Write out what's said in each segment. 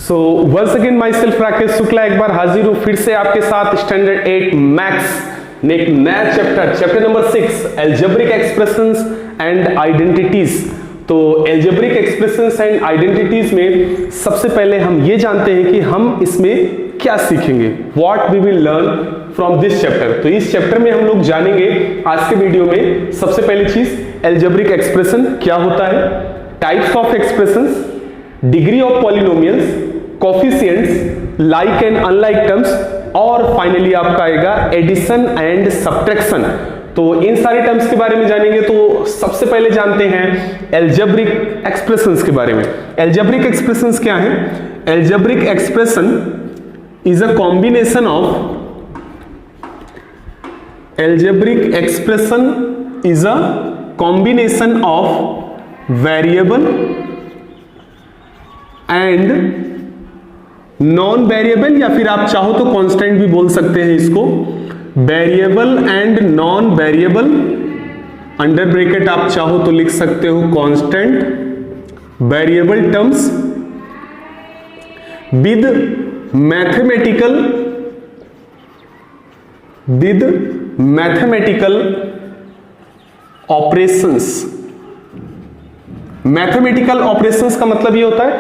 सो once again myself Rakesh Shukla एक बार हाजिर हूं फिर से आपके साथ स्टैंडर्ड 8 मैथ्स एक नया chapter number 6 algebraic expressions and identities. तो एल्जेब्रिक एक्सप्रेशंस एंड आइडेंटिटीज में सबसे पहले हम ये जानते हैं कि हम इसमें क्या सीखेंगे, what we will learn from this chapter. तो इस चैप्टर में हम लोग जानेंगे आज के वीडियो में सबसे पहली चीज एल्जेब्रिक एक्सप्रेशन क्या होता है, types of expressions, degree of polynomials, coefficients, like and unlike terms और फाइनली आपका आएगा एडिशन एंड सब्ट्रैक्शन। तो इन सारे टर्म्स के बारे में जानेंगे। तो सबसे पहले जानते हैं एल्जेब्रिक एक्सप्रेशंस के बारे में। एल्जेब्रिक एक्सप्रेशंस क्या है? Algebraic expression is a combination of algebraic expression is a combination of variable and non variable, या फिर आप चाहो तो कांस्टेंट भी बोल सकते हैं इसको, variable and non variable, under bracket आप चाहो तो लिख सकते हो constant variable terms with mathematical operations. Mathematical operations का मतलब ये होता है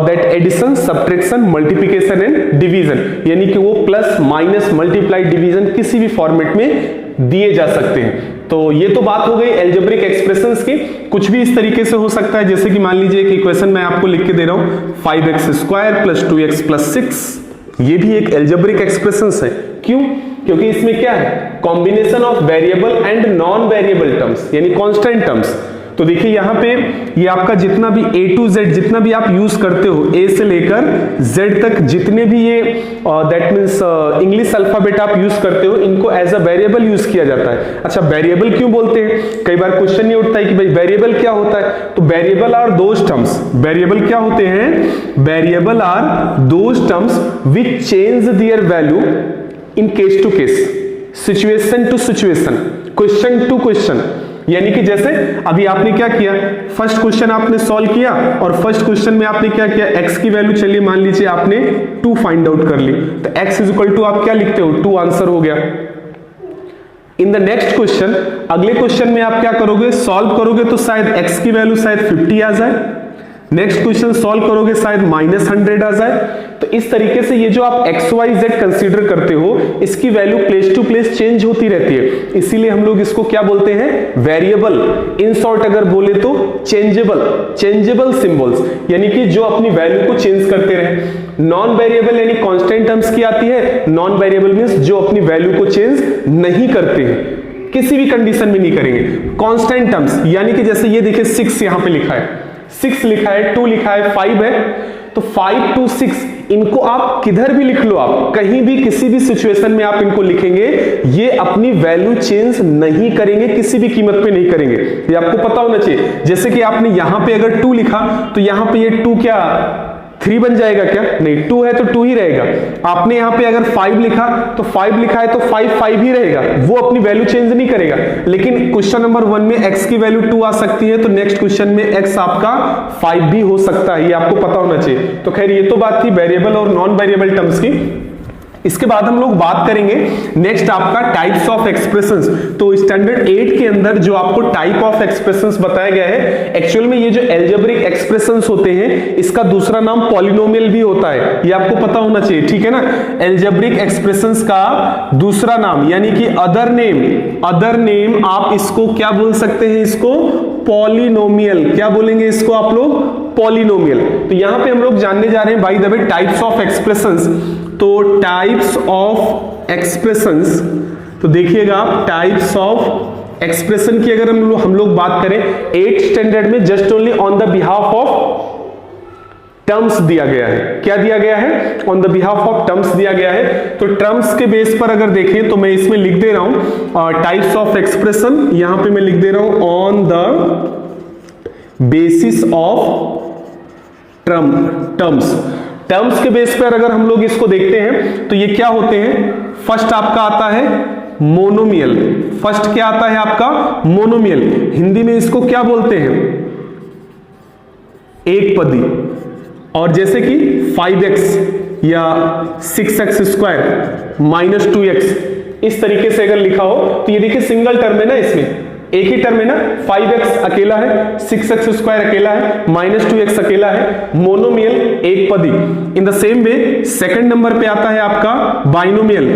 that addition, subtraction, multiplication and division, यानी कि वो प्लस, माइनस, मल्टीप्लाई, डिवीजन किसी भी फॉर्मेट में दिए जा सकते हैं। तो ये तो बात हो गई एल्जेब्रिक एक्सप्रेशंस की। कुछ भी इस तरीके से हो सकता है, जैसे कि मान लीजिए एक इक्वेशन मैं आपको लिख के दे रहा हूं 5x square plus 2x plus 6, ये भी एक एल्जेब्रिक एक्सप्रेशंस है। क्यों? क्योंकि इसमें क्या है, combination of variable and non variable terms, यानी कांस्टेंट टर्म्स। तो देखिए यहां पे ये आपका जितना भी A to Z जितना भी आप यूज करते हो, A से लेकर Z तक जितने भी ये दैट मींस इंग्लिश अल्फाबेट आप यूज करते हो, इनको एज अ वेरिएबल यूज किया जाता है। अच्छा, वेरिएबल क्यों बोलते हैं? कई बार क्वेश्चन ये उठता है कि भाई वेरिएबल क्या होता है। तो variable are those terms, variable क्या होते हैं? Variable are those terms which change their value in case to case, situation to situation, question to question. यानी कि जैसे अभी आपने क्या किया, फर्स्ट क्वेश्चन आपने सॉल्व किया और फर्स्ट क्वेश्चन में आपने क्या किया, x की वैल्यू चलिए मान लीजिए आपने 2 फाइंड आउट कर ली, तो x इज इक्वल टू आप क्या लिखते हो, 2 आंसर हो गया। इन द नेक्स्ट क्वेश्चन, अगले क्वेश्चन में आप क्या करोगे, सॉल्व करोगे तो शायद x की वैल्यू शायद 50 आ जाए, नेक्स्ट क्वेश्चन सॉल्व करोगे शायद -100 आ जाए। तो इस तरीके से ये जो आप XYZ कंसीडर करते हो, इसकी value place to place change होती रहती है, इसीलिए हम लोग इसको क्या बोलते हैं, वेरिएबल। इन शॉर्ट अगर बोले तो चेंजेबल सिंबल्स, यानी कि जो अपनी वैल्यू को चेंज करते रहे। नॉन वेरिएबल यानी कांस्टेंट टर्म्स की आती है, नॉन वेरिएबल मींस जो अपनी वैल्यू को चेंज नहीं करते हैं, किसी भी कंडीशन में नहीं करेंगे। कांस्टेंट टर्म्स यानी कि जैसे ये देखिए 6 यहां पे लिखा है, 6 लिखा है, 2 लिखा है, 5 है, तो 5 to 6 इनको आप किधर भी लिख लो, आप कहीं भी किसी भी सिचुएशन में आप इनको लिखेंगे, ये अपनी वैल्यू चेंज नहीं करेंगे, किसी भी कीमत पे नहीं करेंगे, ये आपको पता होना चाहिए। जैसे कि आपने यहां पे अगर 2 लिखा तो यहां पे ये 2 क्या 3 बन जाएगा क्या? नहीं, 2 है तो 2 ही रहेगा। आपने यहां पे अगर 5 लिखा तो 5 लिखा है तो 5 ही रहेगा, वो अपनी वैल्यू चेंज नहीं करेगा। लेकिन क्वेश्चन नंबर 1 में x की वैल्यू 2 आ सकती है, तो नेक्स्ट क्वेश्चन में x आपका 5 भी हो सकता है, ये आपको पता होना चाहिए। तो खैर ये तो बात थी वेरिएबल और नॉन वेरिएबल टर्म्स की। इसके बाद हम लोग बात करेंगे नेक्स्ट आपका टाइप्स ऑफ एक्सप्रेशंस। तो स्टैंडर्ड 8 के अंदर जो आपको टाइप ऑफ एक्सप्रेशंस बताया गया है, एक्चुअल में ये जो एल्जेब्रिक एक्सप्रेशंस होते हैं, इसका दूसरा नाम पॉलिनोमियल भी होता है, ये आपको पता होना चाहिए, ठीक है ना। एल्जेब्रिक एक्सप्रेशंस का दूसरा नाम यानी कि अदर नेम आप इसको क्या बोल सकते हैं, इसको पॉलिनोमियल। क्या बोलेंगे इसको आप लोग? पॉलिनोमियल। तो यहां पे हम लोग जानने जा रहे हैं by the way types of expressions. तो टाइप्स ऑफ एक्सप्रेशंस, तो देखिएगा आप टाइप्स ऑफ एक्सप्रेशन की अगर हम लोग बात करें 8th स्टैंडर्ड में, just only on the behalf of terms दिया गया है। क्या दिया गया है? On the behalf of terms दिया गया है। तो टर्म्स के बेस पर अगर देखें तो मैं इसमें लिख दे रहा हूं टाइप्स ऑफ एक्सप्रेशन, यहां पे मैं लिख दे रहा हूं on the basis of terms के बेस पर अगर हम लोग इसको देखते हैं तो ये क्या होते हैं, फर्स्ट आपका आता है मोनोमियल। फर्स्ट क्या आता है आपका? मोनोमियल। हिंदी में इसको क्या बोलते हैं? एक पदी। और जैसे कि 5x या 6x स्क्वायर माइनस 2x, इस तरीके से अगर लिखा हो तो ये देखिए सिंगल टर्म है ना, इसमें एक ही टर्म है ना, 5x अकेला है, 6x स्क्वायर अकेला है, माइनस 2x अकेला है, मोनोमियल एक पदी। In the same way second number पे आता है आपका बाइनोमियल।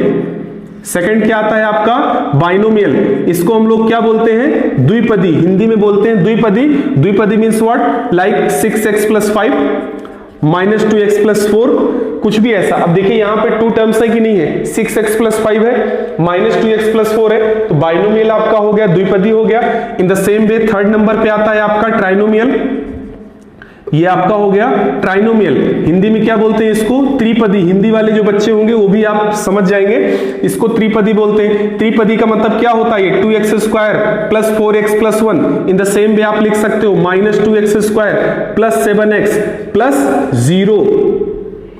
सेकंड क्या आता है आपका? बाइनोमियल। इसको हम लोग क्या बोलते हैं? द्विपदी, हिंदी में बोलते हैं द्विपदी। द्विपदी means what? Like 6x plus 5 minus 2x plus 4, कुछ भी ऐसा। अब देखिए यहां पे टू टर्म्स है कि नहीं है, 6x प्लस 5 है, माइनस 2x प्लस 4 है, तो बाइनोमियल आपका हो गया, द्विपदी हो गया। In the same way third number पे आता है आपका ट्राइनोमियल। ये आपका हो गया ट्राइनोमियल। हिंदी में क्या बोलते हैं इसको? त्रिपदी। हिंदी वाले जो बच्चे होंगे वो भी आप समझ जाएंगे, इसको त्रिपदी बोलते हैं। त्रिपदी का मतलब क्या होता है? 2x square plus 4x plus 1। In the same way आप लिख सकते हो minus 2x square plus 7x plus 0।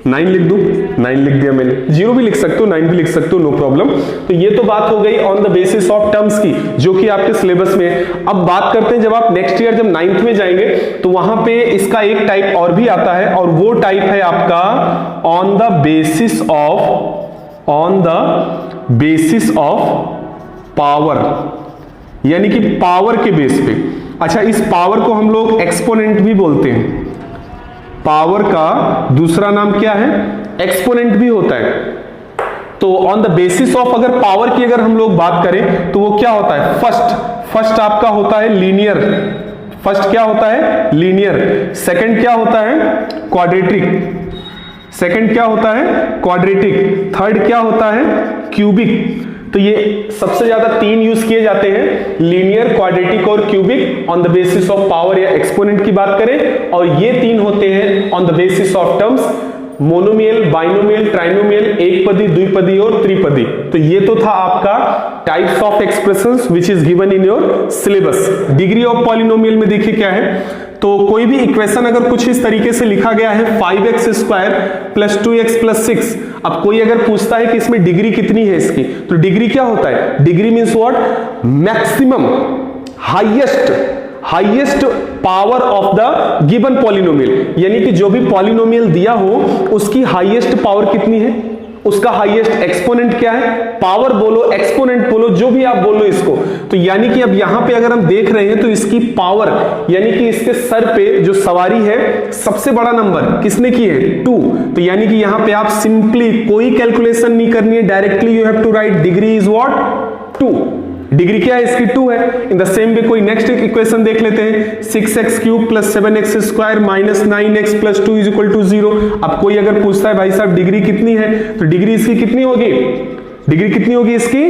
9 लिख दूं? 9 लिख दिया मैंने। 0 भी लिख सकते हो, 9 भी लिख सकते हो, नो प्रॉब्लम। तो ये तो बात हो गई on the basis of terms की, जो कि आपके सिलेबस में है। अब बात करते हैं जब आप नेक्स्ट ईयर जब 9th में जाएंगे तो वहां पे इसका एक टाइप और भी आता है, और वो टाइप है आपका on the basis of power, यानी कि पावर के बेस पे। अच्छा, इस पावर को हम लोग एक्सपोनेंट भी बोलते हैं। पावर का दूसरा नाम क्या है? एक्सपोनेंट भी होता है। तो ऑन द बेसिस ऑफ अगर पावर की अगर हम लोग बात करें तो वो क्या होता है? फर्स्ट आपका होता है लीनियर। फर्स्ट क्या होता है? लीनियर। सेकंड क्या होता है? क्वाड्रेटिक। सेकंड क्या होता है? क्वाड्रेटिक। थर्ड क्या होता है? क्यूबिक। तो ये सबसे ज्यादा 3 यूज किए जाते हैं, लीनियर, क्वाड्रेटिक और cubic, on the basis of power या एक्सपोनेंट की बात करें। और ये 3 होते हैं on the basis of terms, monomial, binomial, trinomial, एक पदी, द्विपदी और त्रिपदी। तो ये तो था आपका types of expressions which is given in your syllabus. Degree of polynomial में देखिए क्या है, तो कोई भी इक्वेशन अगर कुछ इस तरीके से लिखा गया है 5x square plus 2x plus 6। अब कोई अगर पूछता है कि इसमें डिग्री कितनी है इसकी, तो डिग्री क्या होता है? Degree means what? Maximum, highest power of the given polynomial, यानी कि जो भी पॉलिनोमियल दिया हो उसकी हाईएस्ट पावर कितनी है, उसका हाईएस्ट एक्सपोनेंट क्या है। पावर बोलो, एक्सपोनेंट बोलो, जो भी आप बोलो इसको। तो यानी कि अब यहां पे अगर हम देख रहे हैं तो इसकी पावर, यानी कि इसके सर पे जो सवारी है, सबसे बड़ा नंबर किसने की है? 2। तो यानी कि यहां पे आप सिंपली कोई कैलकुलेशन नहीं करनी है, directly you have to write degree is what? 2। Degree क्या है इसकी? 2 है। इन द सेम वे कोई नेक्स्ट इक्वेशन देख लेते हैं, 6x cube plus 7x square minus 9x plus 2 is equal to 0। अब कोई अगर पूछता है भाई साहब डिग्री कितनी है, तो डिग्री इसकी कितनी होगी? डिग्री कितनी होगी इसकी?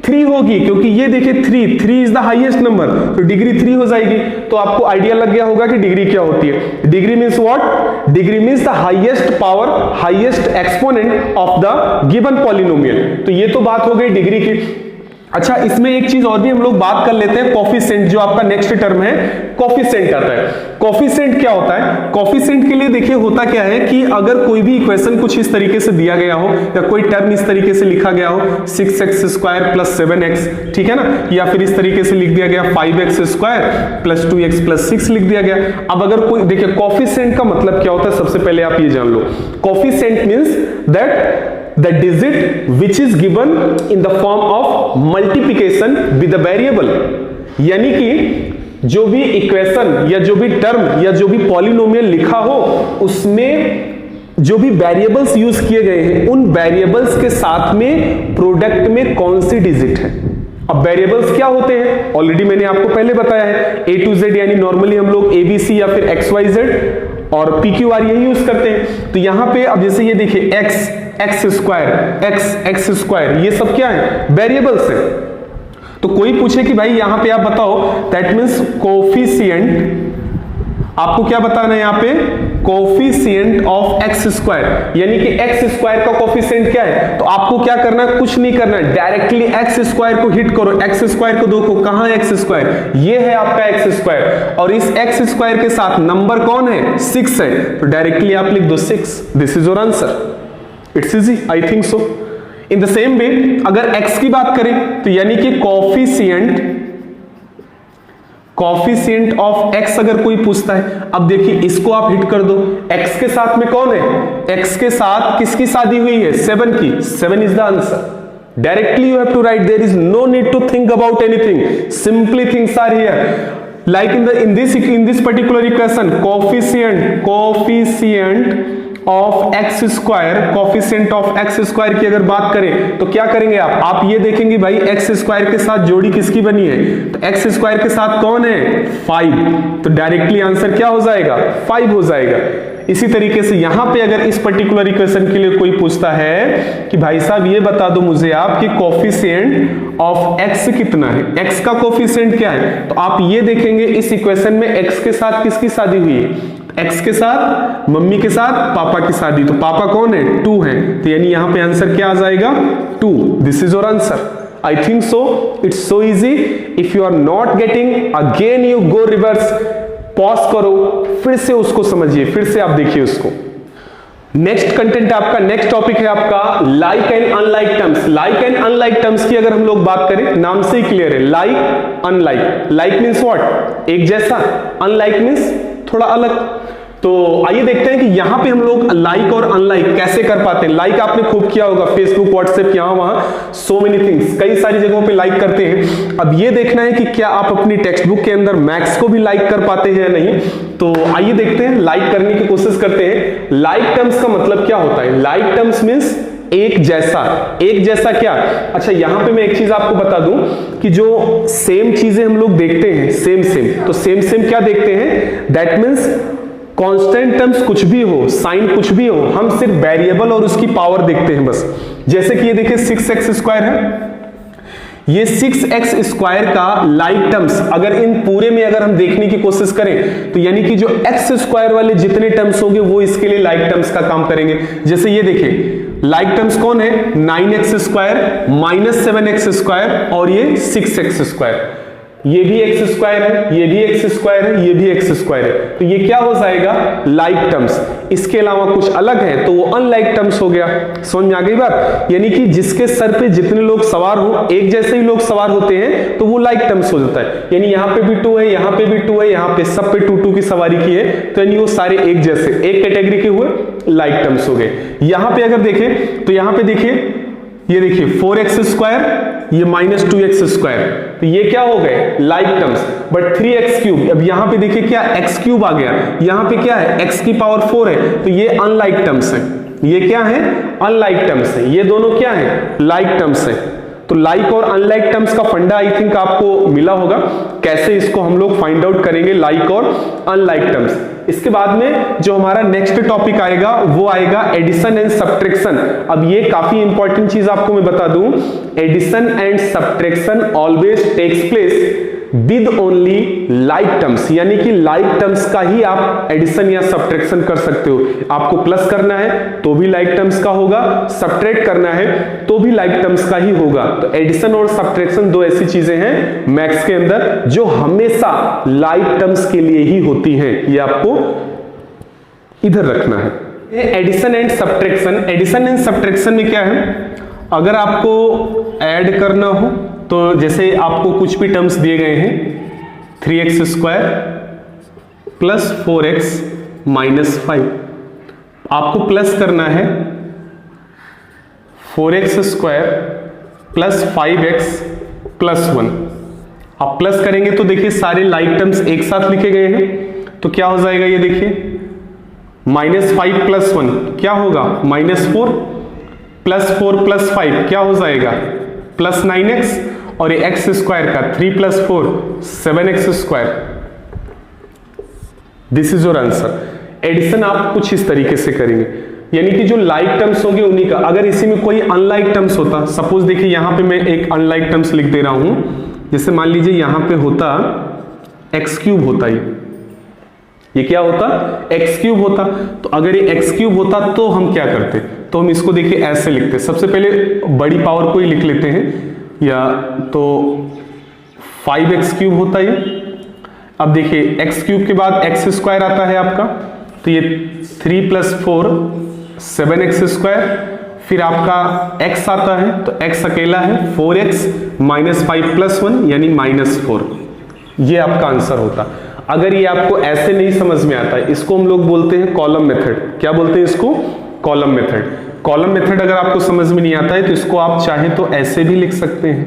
3 होगी, क्योंकि ये देखिए 3 इज द हाईएस्ट नंबर, तो डिग्री 3 हो जाएगी। तो आपको आइडिया लग गया होगा कि डिग्री क्या होती है। Degree means what? Degree means the highest power, highest exponent of the given polynomial. तो ये तो बात हो गई डिग्री की। अच्छा, इसमें एक चीज और भी हम लोग बात कर लेते हैं, कोफिशिएंट, जो आपका नेक्स्ट टर्म है, कोफिशिएंट आता है। कोफिशिएंट क्या होता है? कोफिशिएंट के लिए देखिए होता क्या है कि अगर कोई भी इक्वेशन कुछ इस तरीके से दिया गया हो, या कोई टर्म इस तरीके से लिखा गया हो 6x स्क्वायर प्लस 7x, ठीक है ना, या फिर इस तरीके से लिख दिया गया 5x square plus 2x plus 6 लिख दिया गया। अब अगर कोई देखिए कोफिशिएंट का मतलब क्या होता है, सबसे पहले आप ये जान लो। Coefficient means that the digit which is given in the form of multiplication with a variable, यानी कि जो भी इक्वेशन या जो भी टर्म या जो भी पॉलिनोमियल लिखा हो उसमें जो भी वेरिएबल्स यूज किए गए हैं, उन वेरिएबल्स के साथ में प्रोडक्ट में कौन सी डिजिट है। अब वेरिएबल्स क्या होते हैं, ऑलरेडी मैंने आपको पहले बताया है, A to Z, यानी नॉर्मली हम लोग ABC या फिर XYZ और PQR यही यूज करते हैं। तो यहां पे अब जैसे ये देखिए x स्क्वायर, ये सब क्या है? वेरिएबल्स है। तो कोई पूछे कि भाई यहां पे आप बताओ, दैट मींस कोफिशिएंट, आपको क्या बताना है यहाँ पे? कोफिशिएंट ऑफ एक्स स्क्वायर, यानी कि एक्स स्क्वायर का कोफिशिएंट क्या है। तो आपको क्या करना है? कुछ नहीं करना है, डायरेक्टली एक्स स्क्वायर को हिट करो। एक्स स्क्वायर को देखो कहां है एक्स स्क्वायर, ये है आपका एक्स स्क्वायर, और इस एक्स स्क्वायर के साथ नंबर कौन है? 6 है, तो डायरेक्टली आप लिख दो 6। This is your answer. It's easy, I think so. In the same way अगर x की बात करें तो यानी कि कोफिशिएंट कॉफिशिएंट ऑफ एक्स अगर कोई पूछता है, अब देखिए इसको आप हिट कर दो, एक्स के साथ में कौन है, एक्स के साथ किसकी शादी हुई है, 7 की, 7 is the answer. Directly you have to write. There is no need to think about anything. Simply things are here. Like in this particular equation, coefficient of x square, coefficient of x square की अगर बात करें तो क्या करेंगे आप ये देखेंगे भाई x स्क्वायर के साथ जोड़ी किसकी बनी है, तो x स्क्वायर के साथ कौन है, 5. तो डायरेक्टली आंसर क्या हो जाएगा, 5 हो जाएगा. इसी तरीके से यहां पे अगर इस पर्टिकुलर इक्वेशन के लिए कोई पूछता है कि भाई साहब ये बता दो मुझे आप कि कोफिशिएंट ऑफ x कितना है, x का कोफिशिएंट क्या है, तो आप ये देखेंगे इस इक्वेशन में x के साथ किसकी शादी हुई है, x के साथ मम्मी के साथ पापा की शादी, तो पापा कौन है, 2 है, तो यानी यहां पे आंसर क्या आ जाएगा, 2. This is your answer. I think so. It's so easy. If you are not getting, again you go reverse. Pause करो, फिर से उसको समझिए, फिर से आप देखिए उसको. नेक्स्ट कंटेंट आपका, नेक्स्ट टॉपिक है आपका like and unlike terms. Like and unlike terms की अगर हम लोग बात करें, नाम से ही क्लियर है, like unlike. Like means what, एक जैसा, अनलाइक मीन्स थोड़ा अलग. तो आइए देखते हैं कि यहां पे हम लोग लाइक और अनलाइक कैसे कर पाते हैं. लाइक आपने खूब किया होगा, फेसबुक, व्हाट्सएप, यहां वहां, सो मेनी थिंग्स, कई सारी जगहों पे लाइक करते हैं. अब ये देखना है कि क्या आप अपनी टेक्स्ट बुक के अंदर मैथ्स को भी लाइक कर पाते हैं या नहीं. तो आइए देखते हैं, लाइक करने की कोशिश करते हैं. लाइक टर्म्स का मतलब क्या होता है, लाइक टर्म्स मीन्स एक जैसा. एक जैसा क्या, अच्छा यहां पे मैं एक चीज आपको बता दूं कि जो सेम चीजें हम लोग देखते हैं, सेम तो सेम क्या देखते हैं, दैट मीन्स कांस्टेंट टर्म्स कुछ भी हो, साइन कुछ भी हो, हम सिर्फ वेरिएबल और उसकी पावर देखते हैं बस. जैसे कि ये देखिए 6x स्क्वायर है, ये 6x स्क्वायर का लाइक टर्म्स अगर इन पूरे में अगर हम देखने की कोशिश करें तो यानी कि जो x स्क्वायर वाले जितने टर्म्स होंगे वो इसके लिए लाइक टर्म्स का काम करेंगे. जैसे ये देखिए लाइक टर्म्स कौन है, 9x स्क्वायर, -7x स्क्वायर और ये 6x स्क्वायर. ये भी एक्स स्क्वायर है, ये भी एक्स स्क्वायर है, ये भी एक्स स्क्वायर है, तो ये क्या हो जाएगा, लाइक टर्म्स. इसके अलावा कुछ अलग है तो वो अनलाइक टर्म्स हो गया. समझ में आ गई बात, यानी कि जिसके सर पे जितने लोग सवार हो, एक जैसे ही लोग सवार होते हैं तो वो लाइक टर्म्स हो जाता है. यानी यहाँ पे भी 2 है, यहाँ पे भी 2 है, यहाँ पे सब पे 2 की सवारी की है, तो यानी वो सारे एक जैसे, एक कैटेगरी के हुए, लाइक टर्म्स हो गए. यहां पे अगर देखें तो यहां पे देखिए, ये देखिए 4x स्क्वायर, ये -2x स्क्वायर, तो ये क्या हो गए, like terms. But 3x cube, अब यहां पे देखिए क्या x क्यूब आ गया, यहां पे क्या है, x की पावर 4 है, तो ये अनलाइक टर्म्स है. ये क्या है, अनलाइक टर्म्स है. ये दोनों क्या है, लाइक टर्म्स है. तो लाइक और अनलाइक टर्म्स का फंडा आई थिंक आपको मिला होगा, कैसे इसको हम लोग फाइंड आउट करेंगे, लाइक और अनलाइक टर्म्स. इसके बाद में जो हमारा नेक्स्ट टॉपिक आएगा वो आएगा एडिशन एंड सब्ट्रैक्शन. अब ये काफी इंपॉर्टेंट चीज आपको मैं बता दूं, addition and subtraction always takes place with only like terms, यानी कि लाइक टर्म्स का ही आप एडिशन या सब्ट्रैक्शन कर सकते हो. आपको प्लस करना है तो भी लाइक टर्म्स का होगा, सब्ट्रैक्ट करना है तो भी लाइक टर्म्स का ही होगा. तो एडिशन और सब्ट्रैक्शन दो ऐसी चीजें हैं मैथ्स के अंदर जो हमेशा लाइक टर्म्स के लिए ही होती हैं, ये आपको इधर रखना है. Addition and subtraction, addition and subtraction में क्या है, अगर आपको ऐड करना हो तो जैसे आपको कुछ भी टर्म्स दिए गए हैं, 3x square plus 4x minus 5, आपको प्लस करना है 4x square plus 5x plus 1. आप प्लस करेंगे तो देखिए सारे लाइक टर्म्स एक साथ लिखे गए हैं, तो क्या हो जाएगा, ये देखिए -5 प्लस 1 क्या होगा, -4 प्लस 4 प्लस 5 क्या हो जाएगा, +9x, और ये x स्क्वायर का 3 + 4 7x square. This is your answer. Addition आप कुछ इस तरीके से करेंगे, यानी कि जो लाइक टर्म्स होंगे उन्हीं का. अगर इसी में कोई अनलाइक टर्म्स होता, सपोज देखिए यहां पे मैं एक अनलाइक टर्म्स लिख दे रहा हूं, जैसे मान लीजिए यहां पे होता x क्यूब होता, ये क्या होता, x क्यूब होता. तो अगर ये x क्यूब होता तो हम क्या करते, तो हम इसको देखिए ऐसे लिखते. सबसे पहले बड़ी पावर को ही लिख लेते हैं, या तो 5x क्यूब होता ये. अब देखिए x क्यूब के बाद x स्क्वायर आता है आपका, तो ये 3 + 4 7x स्क्वायर, फिर आपका x आता है तो x अकेला है 4x -5 + 1 यानी -4. ये आपका आंसर होता। अगर ये आपको ऐसे नहीं समझ में आता है, इसको हम लोग बोलते हैं कॉलम मेथड। क्या बोलते हैं इसको? Column method. कॉलम मेथड अगर आपको समझ में नहीं आता है तो इसको आप चाहें तो ऐसे भी लिख सकते हैं,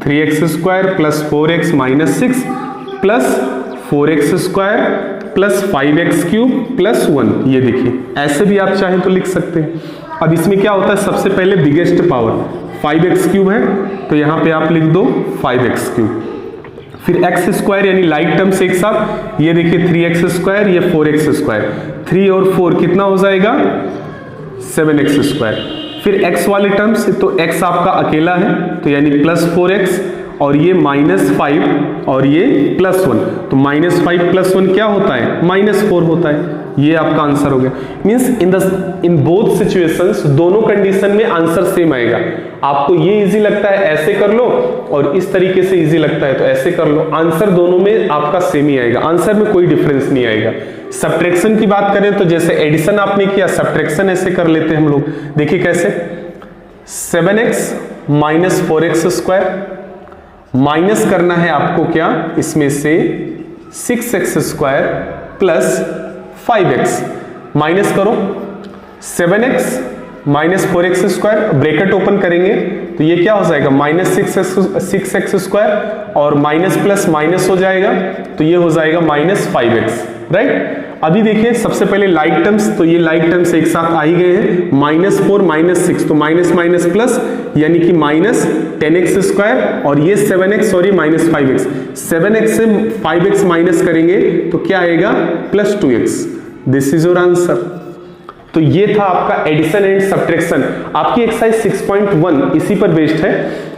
3x² plus 4x minus 6 plus 4x² plus 5x³ plus 1। ये देखिए ऐसे भी आप चाहें तो लिख सकते हैं। अब इसमें क्या होता है, सबसे पहले बिगेस्ट पावर 5x³ है तो यहां पे आप लिख दो 5x³, फिर x² यानी लाइक टर्म्स एक साथ, ये देखिए 3x², ये 4x², 3 और 4 कितना हो जाएगा 7x²। फिर x वाले टर्म्स, तो x आपका अकेला है तो यानी प्लस 4x और ये -5 और ये +1, तो -5 + 1 क्या होता है -4 होता है। ये आपका आंसर हो गया। मींस इन बोथ सिचुएशंस, दोनों कंडीशन में आंसर सेम आएगा। आपको ये इजी लगता है ऐसे कर लो और इस तरीके से इजी लगता है तो ऐसे कर लो, आंसर दोनों में आपका सेम ही आएगा, आंसर में कोई डिफरेंस नहीं आएगा। सब्ट्रैक्शन की बात करें तो जैसे एडिशन आपने किया, सब्ट्रैक्शन ऐसे कर लेते हैं हम लोग। देखिए कैसे, 7x माइनस 4x² माइनस करना है आपको क्या, इसमें से 6x² प्लस 5x, माइनस करो 7x minus 4x², bracket open करेंगे तो ये क्या हो जाएगा -6x² और माइनस प्लस माइनस हो जाएगा तो ये हो जाएगा -5x, राइट। अभी देखिए सबसे पहले लाइक टर्म्स, तो ये लाइक टर्म्स एक साथ आ ही गए हैं, -4 -6 तो माइनस माइनस प्लस यानी कि -10x² और ये 7x और ये -5x, 7x से 5x माइनस करेंगे तो क्या आएगा +2x। This is your answer. तो ये था आपका एडिशन एंड सब्ट्रैक्शन। आपकी एक्सरसाइज 6.1 इसी पर बेस्ड है।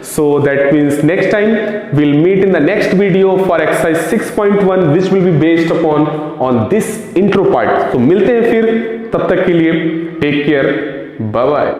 So that means next time we'll meet in the next video for exercise 6.1 which will be based upon on this intro part। तो मिलते हैं फिर, तब तक के लिए टेक केयर, बाय बाय।